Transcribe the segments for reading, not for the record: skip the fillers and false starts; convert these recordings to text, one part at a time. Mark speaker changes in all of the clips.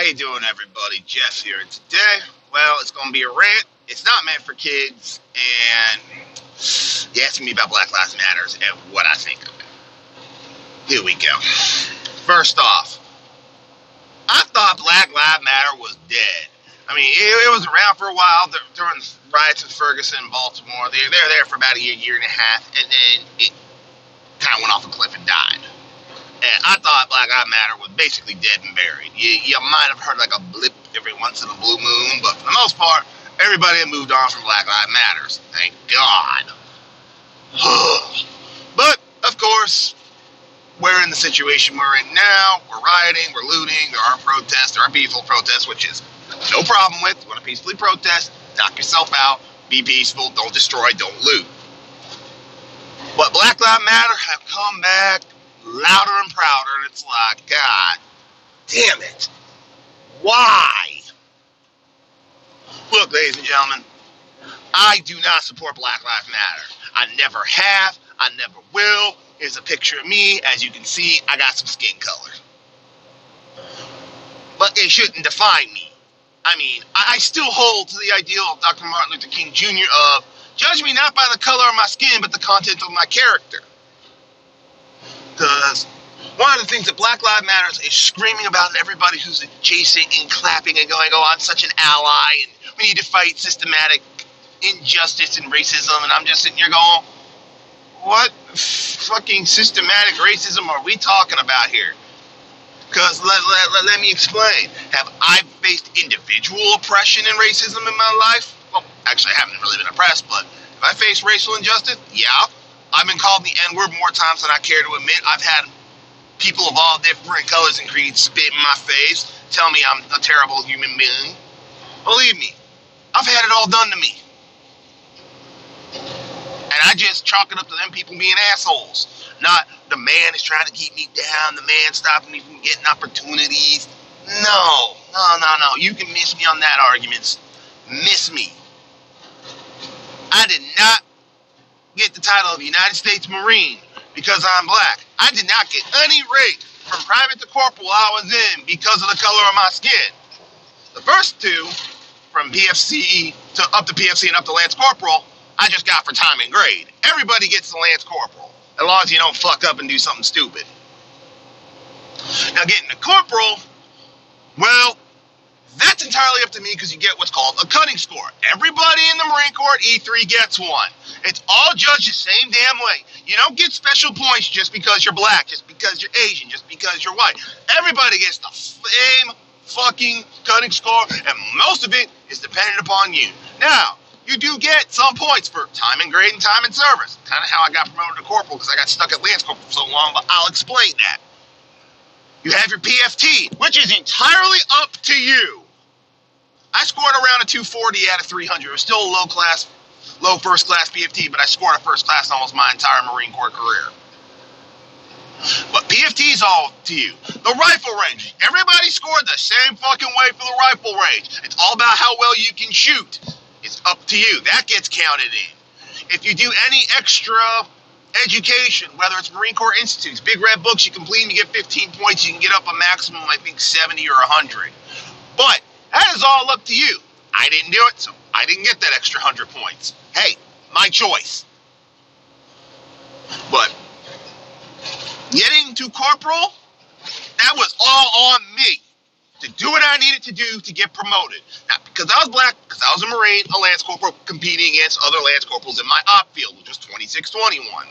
Speaker 1: you doing, everybody? Jeff here. And today, well, it's going to be a rant. It's not meant for kids, and you asking me about Black Lives Matter and what I think of it. Here we go. First off, I thought Black Lives Matter was dead. I mean, it was around for a while during riots in Ferguson and Baltimore. They were there for about a year and a half, and then it kind of went off a cliff and died. And I thought Black Lives Matter was basically dead and buried. You might have heard like a blip every once in a blue moon, but for the most part, everybody had moved on from Black Lives Matter. Thank God. But, of course, we're in the situation we're in now. We're rioting, we're looting, there are protests, there are peaceful protests, which is no problem with. You want to peacefully protest, knock yourself out, be peaceful, don't destroy, don't loot. But Black Lives Matter have come back louder and prouder, and it's like, God damn it. Why? Look, ladies and gentlemen, I do not support Black Lives Matter. I never have, I never will. Here's a picture of me. As you can see, I got some skin color. But it shouldn't define me. I mean, I still hold to the ideal of Dr. Martin Luther King Jr. of, judge me not by the color of my skin, but the content of my character. Because one of the things that Black Lives Matter is screaming about, and everybody who's adjacent and clapping and going, oh, I'm such an ally, and we need to fight systematic injustice and racism, and I'm just sitting here going, what fucking systematic racism are we talking about here? Because let me explain. Have I faced individual oppression and racism in my life? Well, actually, I haven't really been oppressed, but have I faced racial injustice? Yeah. I've been called the N-word more times than I care to admit. I've had people of all different colors and creeds spit in my face, tell me I'm a terrible human being. Believe me, I've had it all done to me. And I just chalk it up to them people being assholes. Not the man is trying to keep me down, the man stopping me from getting opportunities. No. You can miss me on that argument. Miss me. I did not get the title of United States Marine because I'm black. I did not get any rank from private to corporal I was in because of the color of my skin. The first two, from PFC to up to PFC and up to Lance Corporal, I just got for time and grade. Everybody gets the Lance Corporal, as long as you don't fuck up and do something stupid. Now getting the Corporal, well, that's entirely up to me because you get what's called a cutting score. Everybody in the Marine Corps at E3 gets one. It's all judged the same damn way. You don't get special points just because you're black, just because you're Asian, just because you're white. Everybody gets the same fucking cutting score, and most of it is dependent upon you. Now, you do get some points for time and grade and time and service. Kind of how I got promoted to corporal because I got stuck at Lance Corporal for so long, but I'll explain that. You have your PFT, which is entirely up to you. I scored around a 240 out of 300. It was still a low first class PFT, but I scored a first class almost my entire Marine Corps career. But PFT is all to you. The rifle range. Everybody scored the same fucking way for the rifle range. It's all about how well you can shoot. It's up to you. That gets counted in. If you do any extra education, whether it's Marine Corps Institutes, Big Red Books, you complete and you get 15 points, you can get up a maximum, I think, 70 or 100. But that is all up to you. I didn't do it, so I didn't get that extra 100 points. Hey, my choice. But getting to corporal, that was all on me to do what I needed to do to get promoted. Not because I was black, because I was a Marine, a Lance Corporal, competing against other Lance Corporals in my op field, which was 2621.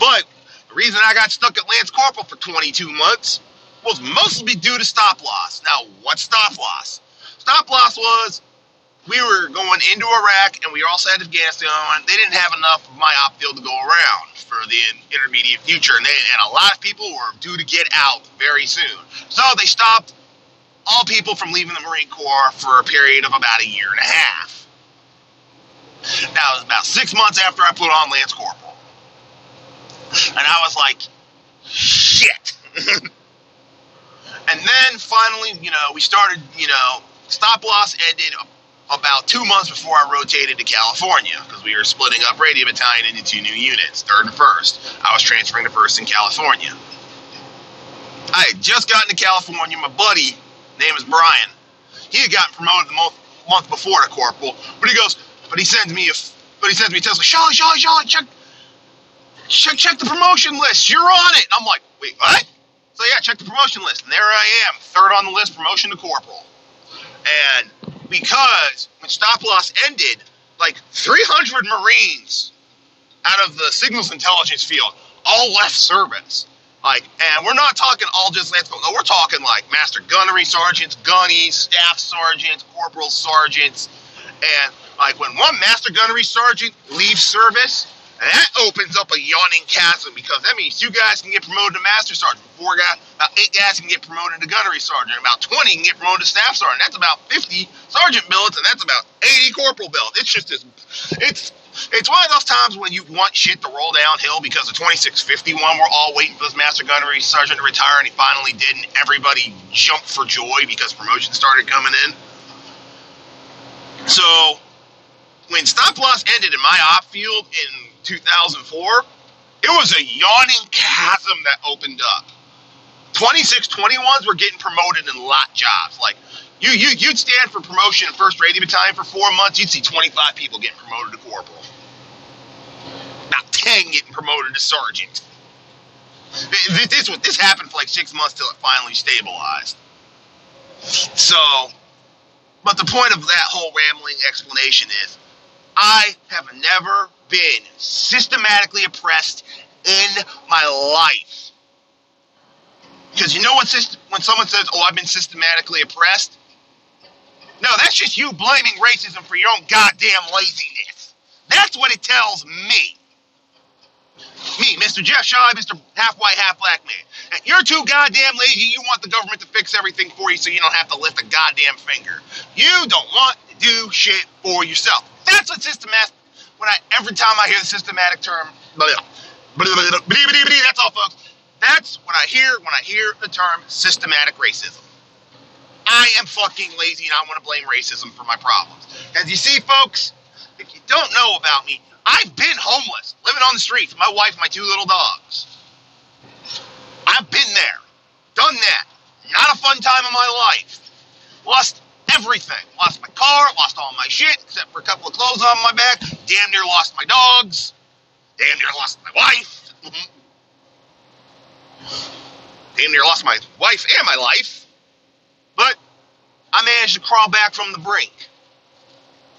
Speaker 1: But the reason I got stuck at Lance Corporal for 22 months was mostly due to stop loss. Now, what's stop loss? Stop loss was we were going into Iraq and we were also at Afghanistan, and they didn't have enough of my op field to go around for the intermediate future, and a lot of people were due to get out very soon. So they stopped all people from leaving the Marine Corps for a period of about a year and a half. Now, it was about 6 months after I put on Lance Corporal. And I was like, shit. And then finally, we started, stop loss ended about 2 months before I rotated to California, because we were splitting up Radio Battalion into 2 new units, 3rd and 1st. I was transferring to 1st in California. I had just gotten to California. My buddy Name is Brian. He had gotten promoted the month before to corporal, but he sends me a text like, Charlie, check the promotion list. You're on it. I'm like, wait, what? So yeah, check the promotion list, and there I am, third on the list, promotion to corporal. And because when stop loss ended, like 300 Marines out of the signals intelligence field all left service. Like, and we're not talking all just let's go. No, we're talking like master gunnery sergeants, gunnies, staff sergeants, corporal sergeants. And like when one master gunnery sergeant leaves service, that opens up a yawning chasm, because that means 2 guys can get promoted to master sergeant, about 8 guys can get promoted to gunnery sergeant, about 20 can get promoted to staff sergeant. That's about 50 sergeant billets, and that's about 80 corporal billets. It's just this, it's one of those times when you want shit to roll downhill, because the 2651, we're all waiting for this master gunnery sergeant to retire, and he finally did, and everybody jumped for joy because promotion started coming in. So when stop loss ended in my op field in 2004, it was a yawning chasm that opened up. 2621s were getting promoted in lot jobs. Like, you'd stand for promotion in 1st Raiding Battalion for 4 months, you'd see 25 people getting promoted to corporal. About 10 getting promoted to sergeant. This happened for like 6 months till it finally stabilized. So, but the point of that whole rambling explanation is, I have never been systematically oppressed in my life. Because you know what, when someone says, oh, I've been systematically oppressed? No, that's just you blaming racism for your own goddamn laziness. That's what it tells me. Me, Mr. Jeff Shaw, Mr. Half-White, Half-Black man. And you're too goddamn lazy, you want the government to fix everything for you so you don't have to lift a goddamn finger. You don't want to do shit for yourself. That's what systematic, every time I hear the systematic term, that's all, folks. That's what I hear when I hear the term systematic racism. I am fucking lazy and I want to blame racism for my problems. As you see, folks, if you don't know about me, I've been homeless, living on the streets with my wife and my 2 little dogs. I've been there, done that. Not a fun time in my life. Lost everything. Lost my car, lost all my shit, except for a couple of clothes on my back. Damn near lost my dogs. Damn near lost my wife. Damn near lost my wife and my life. But I managed to crawl back from the brink.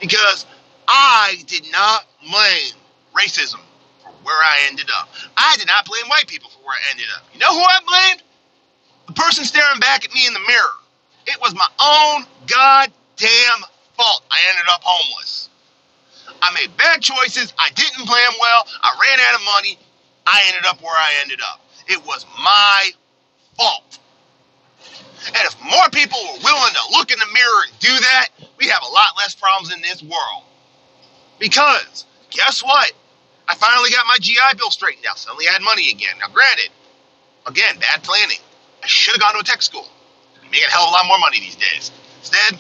Speaker 1: Because I did not blame racism for where I ended up. I did not blame white people for where I ended up. You know who I blamed? The person staring back at me in the mirror. It was my own goddamn fault I ended up homeless. I made bad choices. I didn't plan well. I ran out of money. I ended up where I ended up. It was my fault. And if more people were willing to look in the mirror and do that, we'd have a lot less problems in this world. Because, guess what? I finally got my GI Bill straightened out. Suddenly I had money again. Now granted, again, bad planning. I should have gone to a tech school. You're making a hell of a lot more money these days. Instead,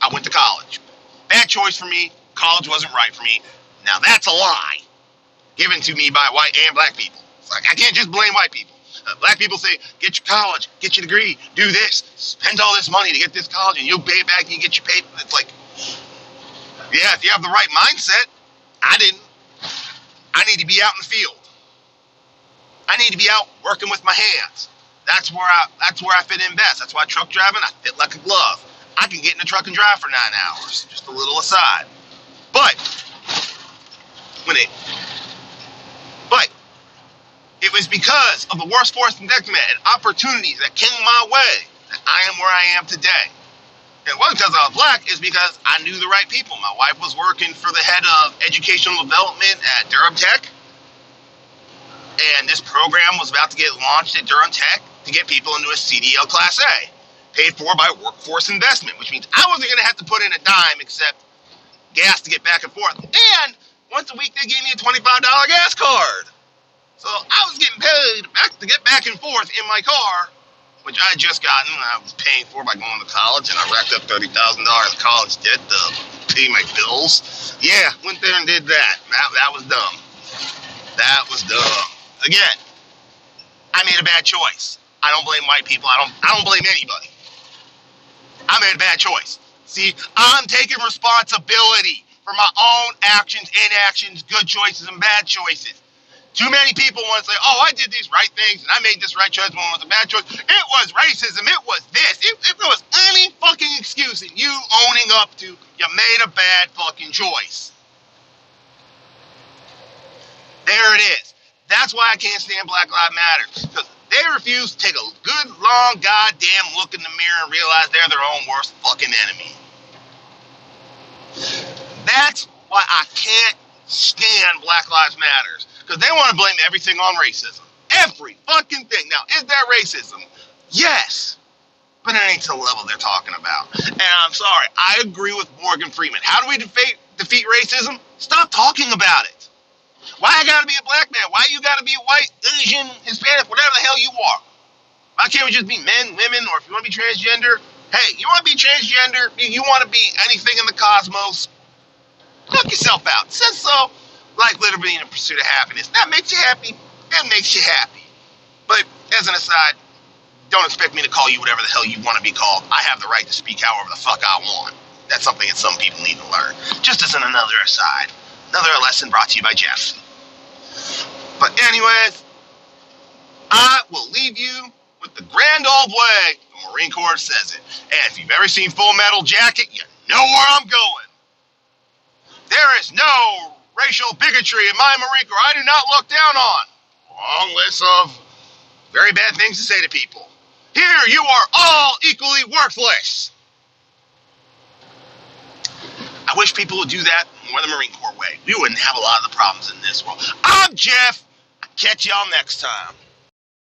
Speaker 1: I went to college. Bad choice for me. College wasn't right for me. Now that's a lie given to me by white and black people. It's like, I can't just blame white people. Black people say, get your college, get your degree, do this, spend all this money to get this college, and you'll pay it back and you get your paper. It's like, yeah, if you have the right mindset. I didn't. I need to be out in the field. I need to be out working with my hands. That's where I fit in best. That's why truck driving, I fit like a glove. I can get in the truck and drive for 9 hours. Just a little aside. But it was because of the worst force predicament and opportunities that came my way that I am where I am today. And it wasn't because I was black, it's because I knew the right people. My wife was working for the head of educational development at Durham Tech. And this program was about to get launched at Durham Tech to get people into a CDL Class A, paid for by workforce investment, which means I wasn't going to have to put in a dime except gas to get back and forth. And once a week, they gave me a $25 gas card. So I was getting paid to get back and forth in my car, which I had just gotten. I was paying for by going to college, and I racked up $30,000 college debt to pay my bills. Yeah, went there and did that. That was dumb. That was dumb. Again, I made a bad choice. I don't blame white people. I don't blame anybody. I made a bad choice. See, I'm taking responsibility for my own actions, inactions, good choices, and bad choices. Too many people want to say, oh, I did these right things, and I made this right choice when it was a bad choice. It was racism. It was this. If there was any fucking excuse in you owning up to you made a bad fucking choice. There it is. That's why I can't stand Black Lives Matter. Because they refuse to take a good, long, goddamn look in the mirror and realize they're their own worst fucking enemy. That's why I can't stand Black Lives Matter. Because they want to blame everything on racism. Every fucking thing. Now, is there racism? Yes. But it ain't to the level they're talking about. And I'm sorry, I agree with Morgan Freeman. How do we defeat racism? Stop talking about it. Why I gotta be a black man? Why you gotta be white, Asian, Hispanic, whatever the hell you are? Why can't we just be men, women, or if you want to be transgender? Hey, you want to be transgender? You want to be anything in the cosmos? Knock yourself out. It says so. Like liberty and the pursuit of happiness. That makes you happy. That makes you happy. But as an aside, don't expect me to call you whatever the hell you want to be called. I have the right to speak however the fuck I want. That's something that some people need to learn. Just as another aside. Another lesson brought to you by Jeff. But anyways, I will leave you with the grand old way the Marine Corps says it. And if you've ever seen Full Metal Jacket, you know where I'm going. There is no racial bigotry in my Marine Corps. I do not look down on. Long list of very bad things to say to people. Here you are all equally worthless. I wish people would do that more the Marine Corps way. We wouldn't have a lot of the problems in this world. I'm Jeff. I'll catch y'all next time.